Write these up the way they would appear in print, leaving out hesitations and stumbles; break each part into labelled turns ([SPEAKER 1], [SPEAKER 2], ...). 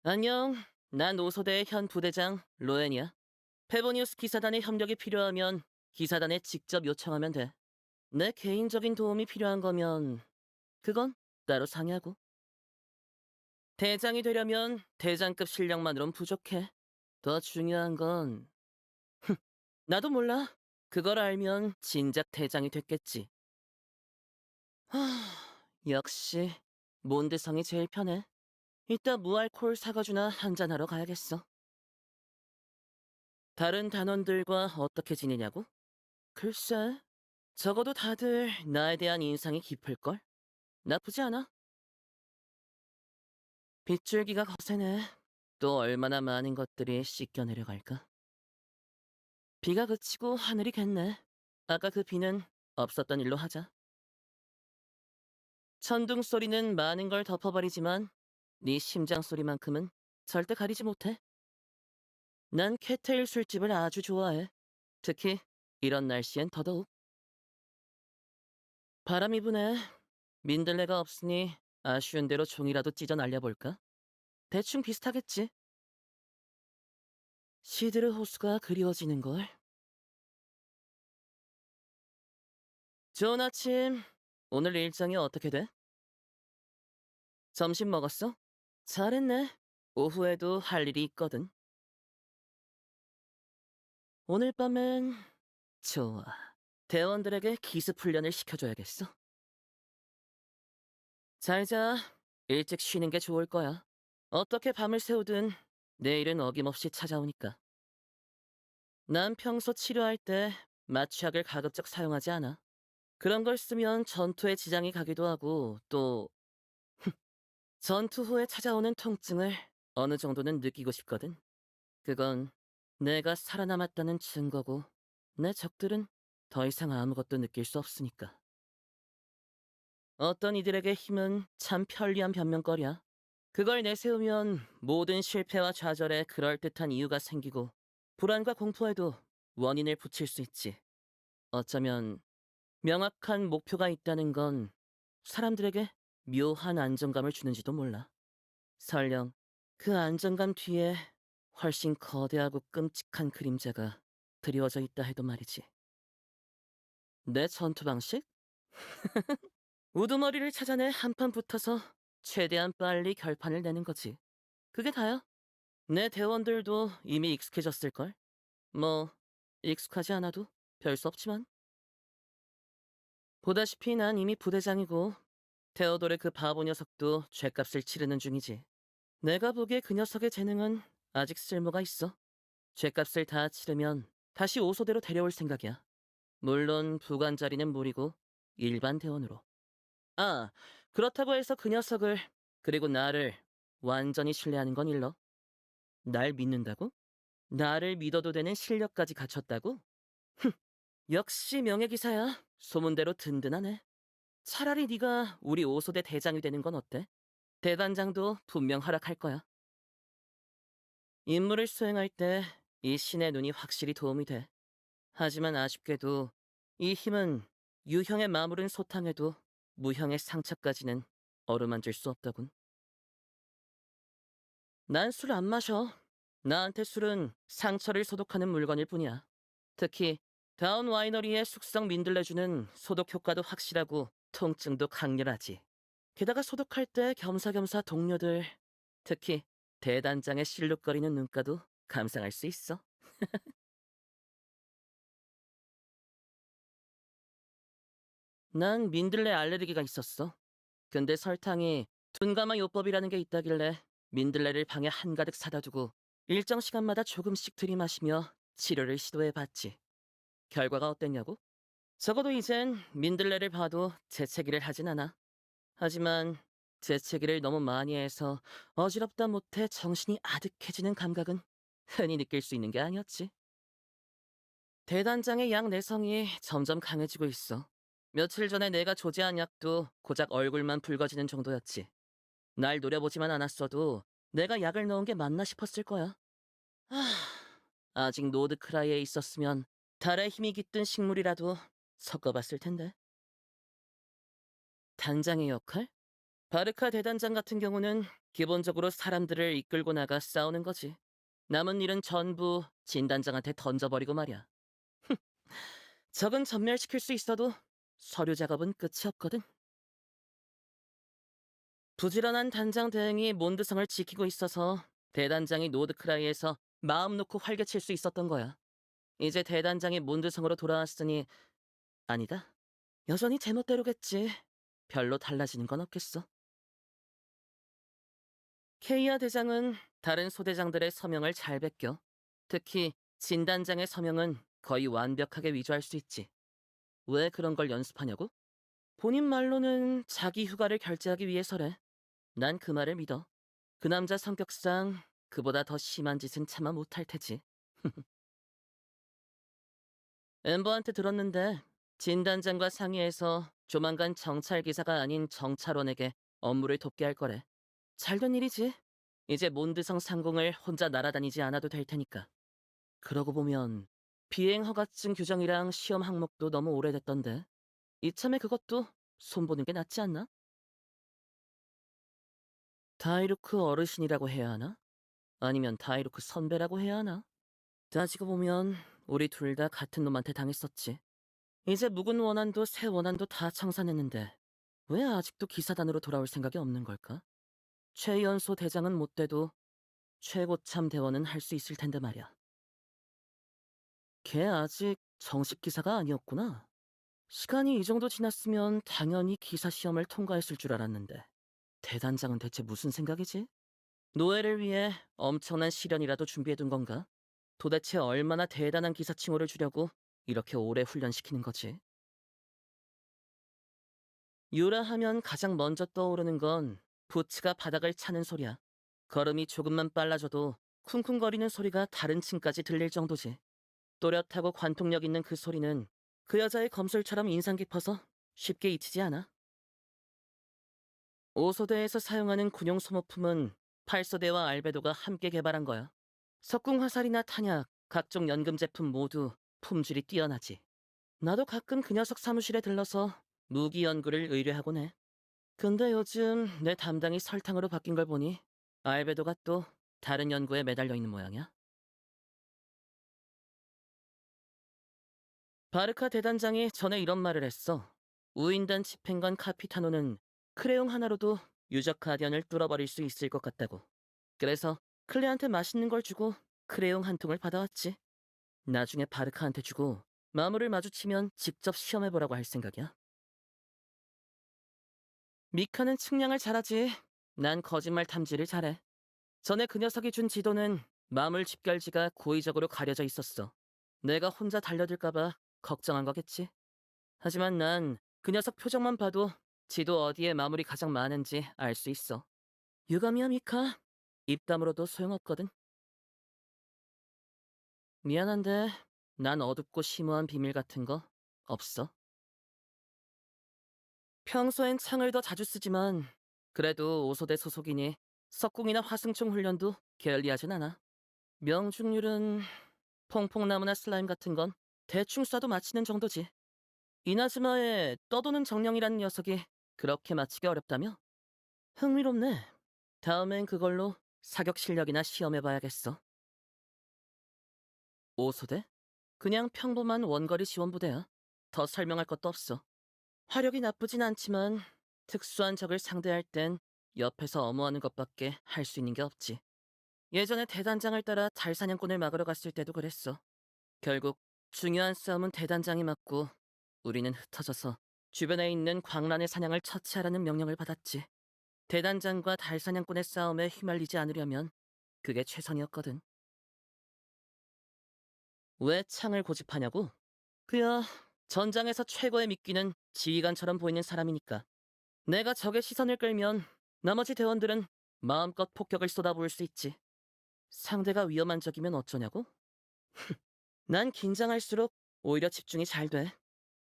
[SPEAKER 1] 안녕. 난 오소대의 현 부대장 로엔이야. 페보니우스 기사단의 협력이 필요하면 기사단에 직접 요청하면 돼. 내 개인적인 도움이 필요한 거면 그건 따로 상의하고. 대장이 되려면 대장급 실력만으론 부족해. 더 중요한 건 나도 몰라. 그걸 알면 진작 대장이 됐겠지. 하, 역시 몬드성이 제일 편해. 이따 무알콜 사과주나 한잔하러 가야겠어. 다른 단원들과 어떻게 지내냐고? 글쎄, 적어도 다들 나에 대한 인상이 깊을걸? 나쁘지 않아. 빗줄기가 거세네. 또 얼마나 많은 것들이 씻겨 내려갈까? 비가 그치고 하늘이 겠네. 아까 그 비는 없었던 일로 하자. 천둥 소리는 많은 걸 덮어버리지만 네 심장 소리만큼은 절대 가리지 못해. 난 캣테일 술집을 아주 좋아해. 특히 이런 날씨엔 더더욱. 바람이 부네. 민들레가 없으니 아쉬운 대로 종이라도 찢어 날려볼까? 대충 비슷하겠지. 시드르 호수가 그리워지는걸. 좋은 아침. 오늘 일정이 어떻게 돼? 점심 먹었어? 잘했네. 오후에도 할 일이 있거든. 오늘 밤엔 좋아. 대원들에게 기습 훈련을 시켜줘야겠어. 잘 자. 일찍 쉬는 게 좋을 거야. 어떻게 밤을 새우든 내일은 어김없이 찾아오니까. 난 평소 치료할 때 마취약을 가급적 사용하지 않아. 그런 걸 쓰면 전투에 지장이 가기도 하고 또 전투 후에 찾아오는 통증을 어느 정도는 느끼고 싶거든. 그건 내가 살아남았다는 증거고 내 적들은 더 이상 아무것도 느낄 수 없으니까. 어떤 이들에게 힘은 참 편리한 변명거리야. 그걸 내세우면 모든 실패와 좌절에 그럴듯한 이유가 생기고 불안과 공포에도 원인을 붙일 수 있지. 어쩌면 명확한 목표가 있다는 건 사람들에게 묘한 안정감을 주는지도 몰라. 설령 그 안정감 뒤에 훨씬 거대하고 끔찍한 그림자가 그리워져 있다 해도 말이지. 내 전투 방식? 우두머리를 찾아내 한판 붙어서 최대한 빨리 결판을 내는 거지. 그게 다야. 내 대원들도 이미 익숙해졌을걸? 뭐, 익숙하지 않아도 별 수 없지만. 보다시피 난 이미 부대장이고 테오돌의 그 바보 녀석도 죗값을 치르는 중이지. 내가 보기에 그 녀석의 재능은 아직 쓸모가 있어. 죗값을 다 치르면 다시 오소대로 데려올 생각이야. 물론 부관 자리는 무리고 일반 대원으로. 아, 그렇다고 해서 그 녀석을 그리고 나를 완전히 신뢰하는 건 일러. 날 믿는다고? 나를 믿어도 되는 실력까지 갖췄다고? 역시 명예기사야. 소문대로 든든하네. 차라리 네가 우리 오소대 대장이 되는 건 어때? 대단장도 분명 허락할 거야. 임무를 수행할 때 이 신의 눈이 확실히 도움이 돼. 하지만 아쉽게도 이 힘은 유형의 마무른 소탕에도 무형의 상처까지는 어루만질 수 없더군. 난 술 안 마셔. 나한테 술은 상처를 소독하는 물건일 뿐이야. 특히 다운 와이너리의 숙성 민들레주는 소독 효과도 확실하고 통증도 강렬하지. 게다가 소독할 때 겸사겸사 동료들, 특히 대단장의 실룩거리는 눈가도 감상할 수 있어. 난 민들레 알레르기가 있었어. 근데 설탕이 둔가마 요법이라는 게 있다길래 민들레를 방에 한가득 사다 두고 일정 시간마다 조금씩 들이마시며 치료를 시도해봤지. 결과가 어땠냐고? 적어도 이젠 민들레를 봐도 재채기를 하진 않아. 하지만 재채기를 너무 많이 해서 어지럽다 못해 정신이 아득해지는 감각은 흔히 느낄 수 있는 게 아니었지. 대단장의 약 내성이 점점 강해지고 있어. 며칠 전에 내가 조제한 약도 고작 얼굴만 붉어지는 정도였지. 날 노려보지만 않았어도 내가 약을 넣은 게 맞나 싶었을 거야. 하, 아직 노드크라이에 있었으면 달의 힘이 깃든 식물이라도 섞어봤을 텐데. 단장의 역할? 바르카 대단장 같은 경우는 기본적으로 사람들을 이끌고 나가 싸우는 거지. 남은 일은 전부 진단장한테 던져버리고 말이야. 적은 전멸시킬 수 있어도 서류 작업은 끝이 없거든. 부지런한 단장 대행이 몬드성을 지키고 있어서 대단장이 노드크라이에서 마음 놓고 활개칠 수 있었던 거야. 이제 대단장이 몬드성으로 돌아왔으니 아니다. 여전히 제멋대로겠지. 별로 달라지는 건 없겠어. 케이아 대장은 다른 소대장들의 서명을 잘 베껴. 특히 진단장의 서명은 거의 완벽하게 위조할 수 있지. 왜 그런 걸 연습하냐고? 본인 말로는 자기 휴가를 결제하기 위해서래. 난 그 말을 믿어. 그 남자 성격상 그보다 더 심한 짓은 차마 못할 테지. 엠버한테 들었는데 진단장과 상의해서 조만간 정찰 기사가 아닌 정찰원에게 업무를 돕게 할 거래. 잘된 일이지. 이제 몬드성 상공을 혼자 날아다니지 않아도 될 테니까. 그러고 보면 비행 허가증 규정이랑 시험 항목도 너무 오래됐던데 이참에 그것도 손보는 게 낫지 않나? 다이루크 어르신이라고 해야 하나? 아니면 다이루크 선배라고 해야 하나? 따지고 보면 우리 둘 다 같은 놈한테 당했었지. 이제 묵은 원한도 새 원한도 다 청산했는데 왜 아직도 기사단으로 돌아올 생각이 없는 걸까? 최연소 대장은 못 돼도 최고참 대원은 할 수 있을 텐데 말이야. 걔 아직 정식 기사가 아니었구나. 시간이 이 정도 지났으면 당연히 기사 시험을 통과했을 줄 알았는데 대단장은 대체 무슨 생각이지? 노예를 위해 엄청난 시련이라도 준비해둔 건가? 도대체 얼마나 대단한 기사 칭호를 주려고 이렇게 오래 훈련시키는 거지? 유라 하면 가장 먼저 떠오르는 건 부츠가 바닥을 차는 소리야. 걸음이 조금만 빨라져도 쿵쿵거리는 소리가 다른 층까지 들릴 정도지. 또렷하고 관통력 있는 그 소리는 그 여자의 검술처럼 인상 깊어서 쉽게 잊히지 않아. 오소대에서 사용하는 군용 소모품은 팔소대와 알베도가 함께 개발한 거야. 석궁 화살이나 탄약, 각종 연금 제품 모두 품질이 뛰어나지. 나도 가끔 그 녀석 사무실에 들러서 무기 연구를 의뢰하곤 해. 근데 요즘 내 담당이 설탕으로 바뀐 걸 보니 알베도가 또 다른 연구에 매달려 있는 모양이야. 바르카 대단장이 전에 이런 말을 했어. 우인단 집행관 카피타노는 크레용 하나로도 유적 가디언을 뚫어버릴 수 있을 것 같다고. 그래서 클레한테 맛있는 걸 주고 크레용 한 통을 받아왔지. 나중에 바르카한테 주고 마물을 마주치면 직접 시험해보라고 할 생각이야. 미카는 측량을 잘하지. 난 거짓말 탐지를 잘해. 전에 그 녀석이 준 지도는 마물 집결지가 고의적으로 가려져 있었어. 내가 혼자 달려들까봐 걱정한 거겠지. 하지만 난 그 녀석 표정만 봐도 지도 어디에 마물이 가장 많은지 알 수 있어. 유감이야, 미카. 입 다물어도 소용없거든. 미안한데 난 어둡고 심오한 비밀 같은 거 없어. 평소엔 창을 더 자주 쓰지만 그래도 오소대 소속이니 석궁이나 화승총 훈련도 게을리하진 않아. 명중률은 퐁퐁나무나 슬라임 같은 건 대충 쏴도 맞히는 정도지. 이나즈마의 떠도는 정령이라는 녀석이 그렇게 맞히기 어렵다며? 흥미롭네. 다음엔 그걸로 사격 실력이나 시험해봐야겠어. 오소대? 그냥 평범한 원거리 지원부대야. 더 설명할 것도 없어. 화력이 나쁘진 않지만 특수한 적을 상대할 땐 옆에서 엄호하는 것밖에 할 수 있는 게 없지. 예전에 대단장을 따라 달 사냥꾼을 막으러 갔을 때도 그랬어. 결국 중요한 싸움은 대단장이 맡고 우리는 흩어져서 주변에 있는 광란의 사냥을 처치하라는 명령을 받았지. 대단장과 달 사냥꾼의 싸움에 휘말리지 않으려면 그게 최선이었거든. 왜 창을 고집하냐고? 그야 전장에서 최고의 미끼는 지휘관처럼 보이는 사람이니까. 내가 적의 시선을 끌면 나머지 대원들은 마음껏 폭격을 쏟아부을 수 있지. 상대가 위험한 적이면 어쩌냐고? 난 긴장할수록 오히려 집중이 잘 돼.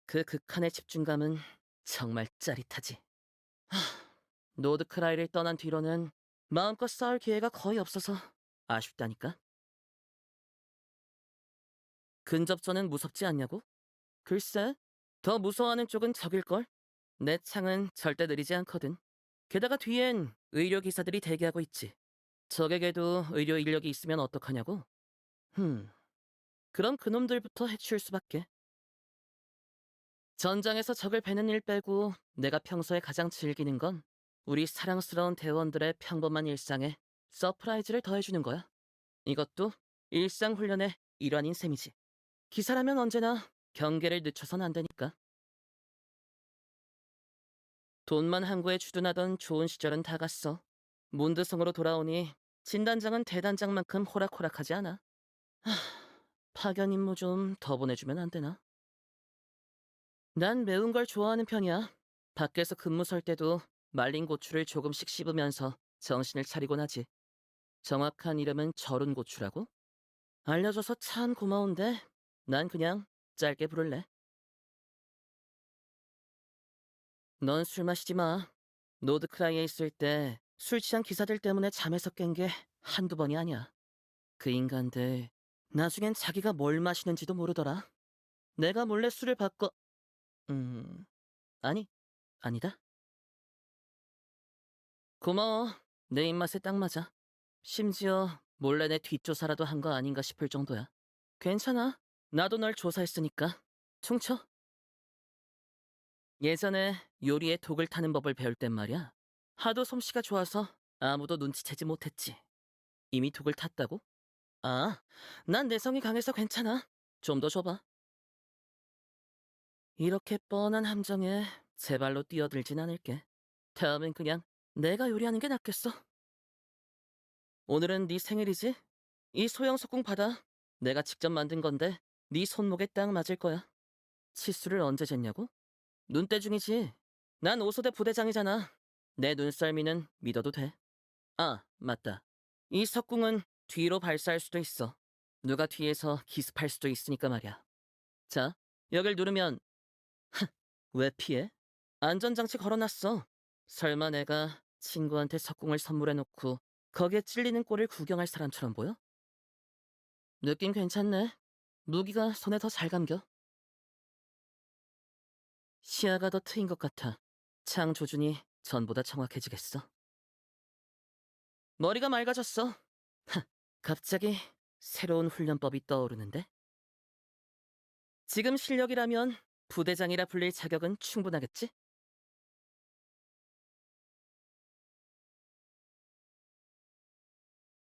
[SPEAKER 1] 그 극한의 집중감은 정말 짜릿하지. 하, 노드크라이를 떠난 뒤로는 마음껏 싸울 기회가 거의 없어서 아쉽다니까. 근접전은 무섭지 않냐고? 글쎄, 더 무서워하는 쪽은 적일걸? 내 창은 절대 느리지 않거든. 게다가 뒤엔 의료 기사들이 대기하고 있지. 적에게도 의료 인력이 있으면 어떡하냐고? 그럼 그놈들부터 해치울 수밖에. 전장에서 적을 베는 일 빼고 내가 평소에 가장 즐기는 건 우리 사랑스러운 대원들의 평범한 일상에 서프라이즈를 더해주는 거야. 이것도 일상 훈련의 일환인 셈이지. 기사라면 언제나 경계를 늦춰선 안 되니까. 돈만 항구에 주둔하던 좋은 시절은 다 갔어. 몬드성으로 돌아오니 진단장은 대단장만큼 호락호락하지 않아. 하, 파견 임무 좀 더 보내주면 안 되나? 난 매운 걸 좋아하는 편이야. 밖에서 근무 설 때도 말린 고추를 조금씩 씹으면서 정신을 차리곤 하지. 정확한 이름은 절운 고추라고? 알려줘서 참 고마운데 난 그냥 짧게 부를래. 넌 술 마시지 마. 노드크라이에 있을 때 술 취한 기사들 때문에 잠에서 깬 게 한두 번이 아니야. 그 인간들 나중엔 자기가 뭘 마시는지도 모르더라. 내가 몰래 술을 바꿔... 음... 아니, 아니다. 고마워. 내 입맛에 딱 맞아. 심지어 몰래 내 뒷조사라도 한 거 아닌가 싶을 정도야. 괜찮아. 나도 널 조사했으니까. 퉁쳐. 예전에 요리에 독을 타는 법을 배울 땐 말이야. 하도 솜씨가 좋아서 아무도 눈치채지 못했지. 이미 독을 탔다고? 아, 난 내성이 강해서 괜찮아. 좀 더 줘봐. 이렇게 뻔한 함정에 제 발로 뛰어들진 않을게. 다음엔 그냥 내가 요리하는 게 낫겠어. 오늘은 네 생일이지? 이 소형 석궁 받아. 내가 직접 만든 건데 네 손목에 딱 맞을 거야. 치수를 언제 쟀냐고? 눈대중이지. 난 오소대 부대장이잖아. 내 눈썰미는 믿어도 돼. 아, 맞다. 이 석궁은 뒤로 발사할 수도 있어. 누가 뒤에서 기습할 수도 있으니까 말이야. 자, 여길 누르면 왜 피해? 안전장치 걸어놨어. 설마 내가 친구한테 석궁을 선물해놓고 거기에 찔리는 꼴을 구경할 사람처럼 보여? 느낌 괜찮네. 무기가 손에 더 잘 감겨. 시야가 더 트인 것 같아. 창 조준이 전보다 정확해지겠어. 머리가 맑아졌어. 갑자기 새로운 훈련법이 떠오르는데? 지금 실력이라면 부대장이라 불릴 자격은 충분하겠지?